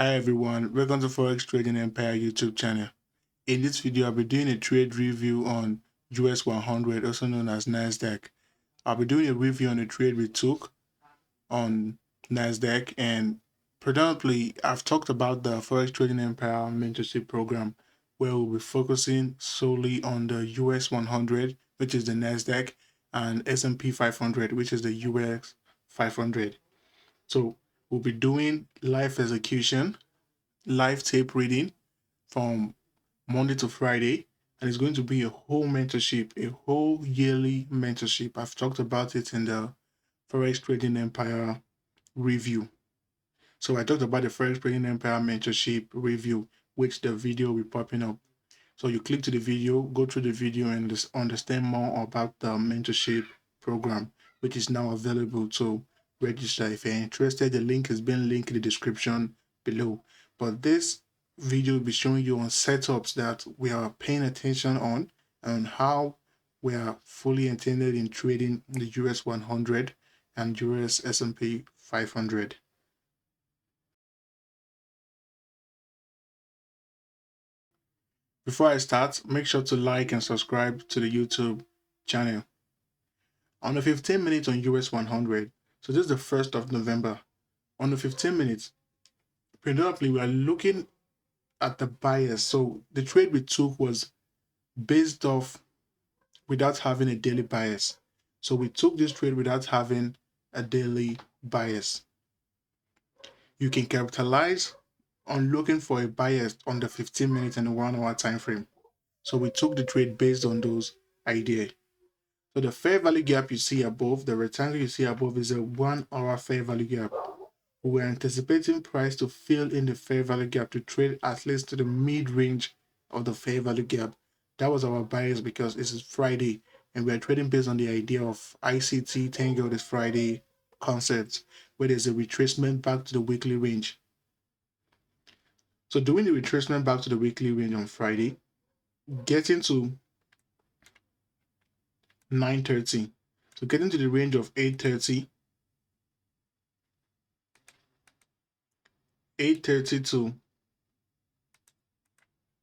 Hi everyone, welcome to Forex Trading Empire YouTube channel. In this video, I'll be doing a trade review on US100, also known as NASDAQ. I'll be doing a review on the trade we took on NASDAQ, and predominantly I've talked about the Forex Trading Empire mentorship program, where we'll be focusing solely on the US100, which is the NASDAQ, and S&P 500, which is the US 500. So we'll be doing live execution, live tape reading from Monday to Friday, and it's going to be a whole mentorship, a whole yearly mentorship. I've talked about it in the Forex Trading Empire review. So I talked about the Forex Trading Empire mentorship review, which the video will be popping up. So you click to the video, go through the video, and just understand more about the mentorship program, which is now available to register. If you're interested, the link has been linked in the description below. But this video will be showing you on setups that we are paying attention on and how we are fully intended in trading the US 100 and US S&P 500. Before I start, make sure to like and subscribe to the YouTube channel. On the 15 minutes on US 100, so this is the 1st of November. On the 15 minutes, predominantly we are looking at the bias. So the trade we took was based off without having a daily bias. So we took this trade without having a daily bias. You can capitalize on looking for a bias on the 15 minutes and the 1 hour time frame. So we took the trade based on those ideas. So the fair value gap you see above, the rectangle you see above, is a 1 hour fair value gap. We're anticipating price to fill in the fair value gap to trade at least to the mid-range of the fair value gap. That was our bias because this is Friday and we are trading based on the idea of ICT Tango this Friday concept, where there's a retracement back to the weekly range. So doing the retracement back to the weekly range on Friday, getting to 9:30. So getting to the range of 8:30 to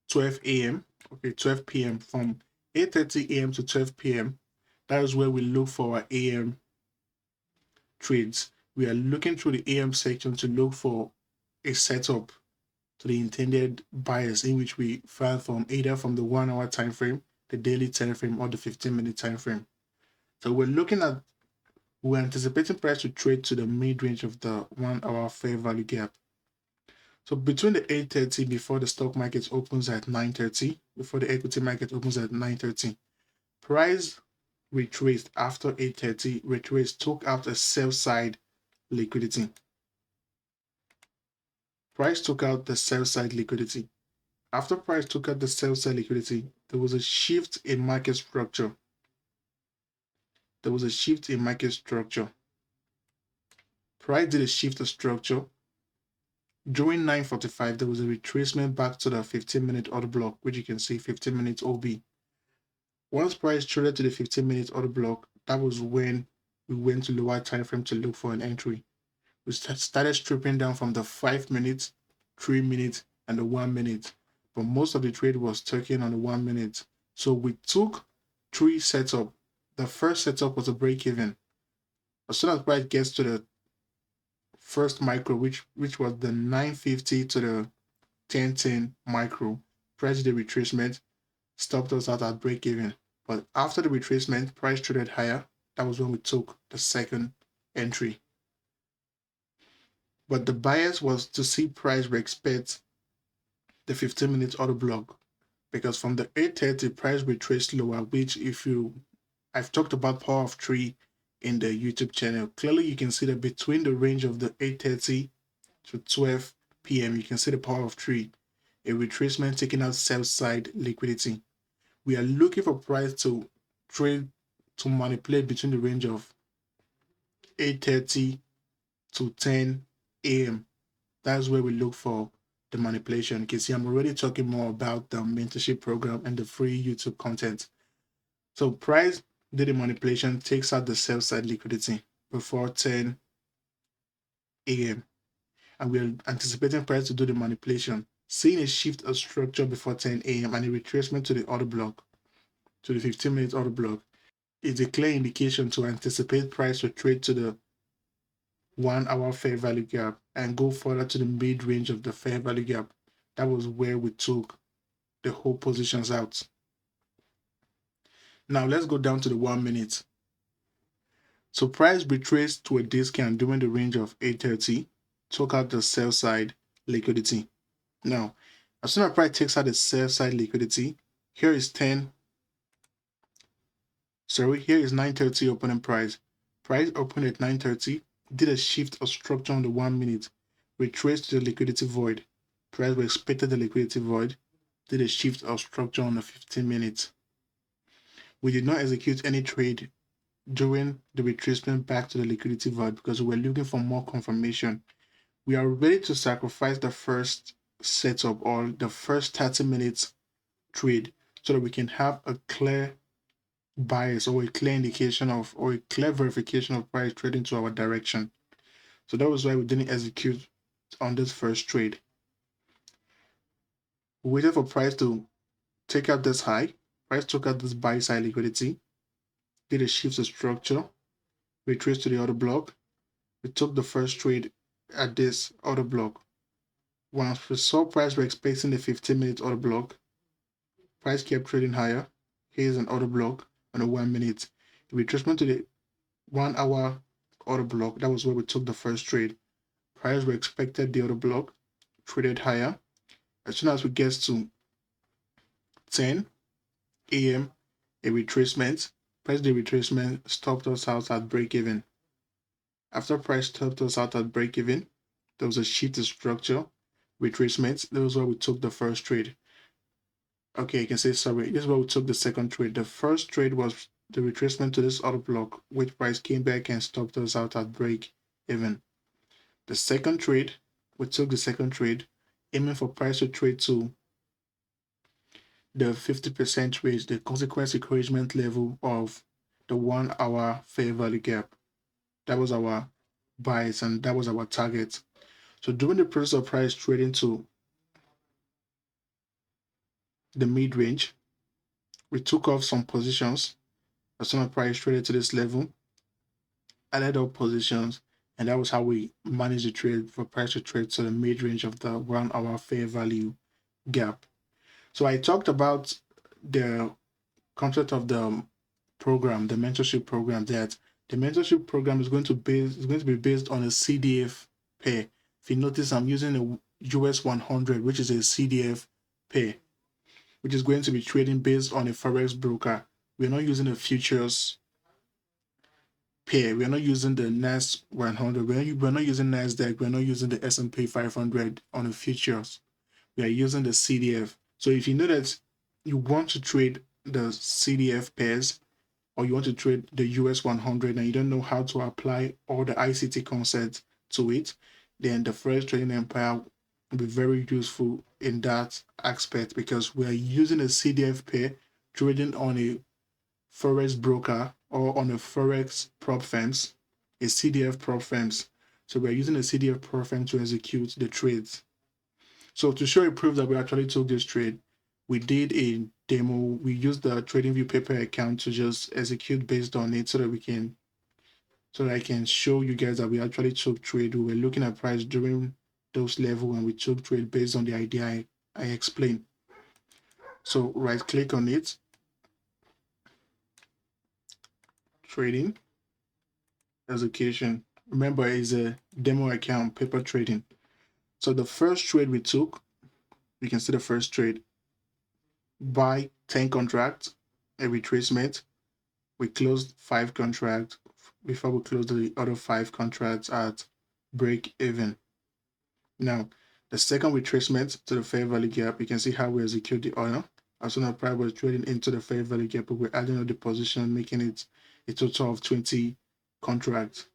12 a.m. Okay, 12 p.m. From 8:30 a.m. to 12 p.m. That is where we look for our AM trades. We are looking through the AM section to look for a setup to the intended bias in which we find from either from the 1 hour time frame, the daily time frame, or the 15-minute time frame. So we're anticipating price to trade to the mid-range of the 1 hour fair value gap. So between the 8:30 before the stock market opens at 9:30, before the equity market opens at 9:30, price retraced after 8:30, retraced, took out a sell side liquidity. Price took out the sell side liquidity. After price took out the sell side liquidity, there was a shift in market structure. There was a shift in market structure. Price did a shift of structure. During 9:45, there was a retracement back to the 15-minute order block, which you can see 15 minutes OB. Once price traded to the 15-minute order block, that was when we went to lower time frame to look for an entry. We started stripping down from the 5 minutes, 3 minutes, and the 1 minute. But most of the trade was taken on the 1 minute. So we took 3 setup. The first setup was a break even. As soon as price gets to the first micro, which was the 950 to the 1010 micro, price did a retracement, stopped us out at break even. But after the retracement, price traded higher. That was when we took the second entry. But the bias was to see price respect the 15-minute order block, because from the 8:30 price retraced lower, which I've talked about power of 3 in the YouTube channel. Clearly you can see that between the range of the 8:30 to 12 p.m. you can see the power of 3, a retracement taking out sell side liquidity. We are looking for price to trade, to manipulate between the range of 8:30 to 10 a.m. That's where we look for the manipulation. You can see I'm already talking more about the mentorship program and the free YouTube content. So price did the manipulation, takes out the sell side liquidity before 10 a.m. and we're anticipating price to do the manipulation, seeing a shift of structure before 10 a.m. and a retracement to the order block, to the 15-minute order block, is a clear indication to anticipate price to trade to the 1 hour fair value gap and go further to the mid-range of the fair value gap. That was where we took the whole positions out. Now let's go down to the 1 minute. So price retraced to a discount during the range of 8:30, took out the sell side liquidity. Now, as soon as price takes out the sell side liquidity, here is 9:30 opening price. Price opened at 9:30, did a shift of structure on the 1 minute, retraced to the liquidity void. Price respected the liquidity void, did a shift of structure on the 15 minutes. We did not execute any trade during the retracement back to the liquidity void because we were looking for more confirmation. We are ready to sacrifice the first setup or the first 30 minutes trade so that we can have a clear bias or a clear indication of or a clear verification of price trading to our direction. So that was why we didn't execute on this first trade. We waited for price to take out this high. Price took out this buy side liquidity, did a shift of structure, retraced to the order block. We took the first trade at this order block. Once we saw price, we're expecting the 15-minute order block. Price kept trading higher. Here's an order block on a 1 minute. The retracement to the 1 hour order block, that was where we took the first trade. Price we expected the order block, traded higher. As soon as we get to 10 a.m., a retracement. Price the retracement stopped us out at break even. After price stopped us out at break even, there was a shift in structure, retracement. That was where we took the first trade. Okay, you can say sorry. This is where we took the second trade. The first trade was the retracement to this order block, which price came back and stopped us out at break even. The second trade, we took the second trade, aiming for price to trade to the 50% range, the consequence encouragement level of the 1 hour fair value gap. That was our bias and that was our target. So during the process of price trading to the mid range, we took off some positions. As soon as price traded to this level, added up positions, and that was how we managed the trade for price to trade to the mid range of the 1 hour fair value gap. So I talked about the concept of the program, the mentorship program, that the mentorship program is going to be based on a CDF pair. If you notice, I'm using a US100, which is a CDF pair, which is going to be trading based on a Forex broker. We're not using a futures pair. We're not using the NAS 100. We're not using NASDAQ. We're not using the S&P 500 on the futures. We are using the CDF. So if you know that you want to trade the CDF pairs, or you want to trade the US100 and you don't know how to apply all the ICT concepts to it, then the Forex Trading Empire will be very useful in that aspect because we are using a CDF pair trading on a Forex broker or on a Forex prop firms, a CDF prop firms. So we're using a CDF prop firm to execute the trades. So to show a proof that we actually took this trade, we did a demo. We used the TradingView paper account to just execute based on it so that I can show you guys that we actually took trade. We were looking at price during those levels and we took trade based on the idea I explained. So right click on it, trading, execution. Remember, it's a demo account, paper trading. So the first trade we took, you can see the first trade, buy 10 contracts, a retracement. We closed 5 contracts before we closed the other 5 contracts at break even. Now, the second retracement to the fair value gap, you can see how we execute the order. As soon as price was trading into the fair value gap, we're adding up the position, making it a total of 20 contracts.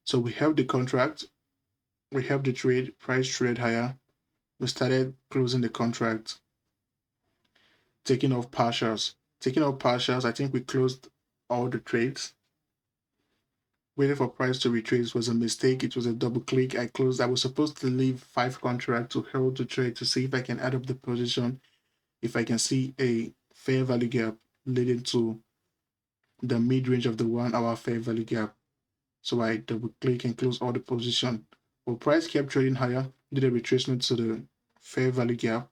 So we have the contract, we have the trade, price trade higher. We started closing the contract, taking off partials. Taking off partials, I think we closed all the trades. waiting for price to retrace was a mistake. It was a double click. I closed. I was supposed to leave 5 contracts to hold to trade to see if I can add up the position, if I can see a fair value gap leading to the mid-range of the 1 hour fair value gap. So I double click and close all the position. Well, price kept trading higher, did a retracement to the fair value gap,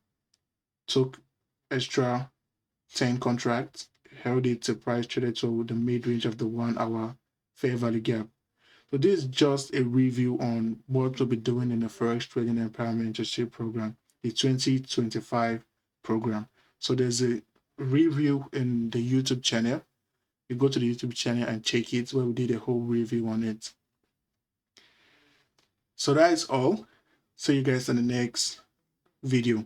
took extra 10 contracts, held it to price traded to the mid-range of the 1 hour fair value gap. So this is just a review on what we'll be doing in the Forex Trading Empire mentorship program, the 2025 program. So there's a review in the YouTube channel. You go to the YouTube channel and check it where we did a whole review on it. So that is all. See you guys in the next video.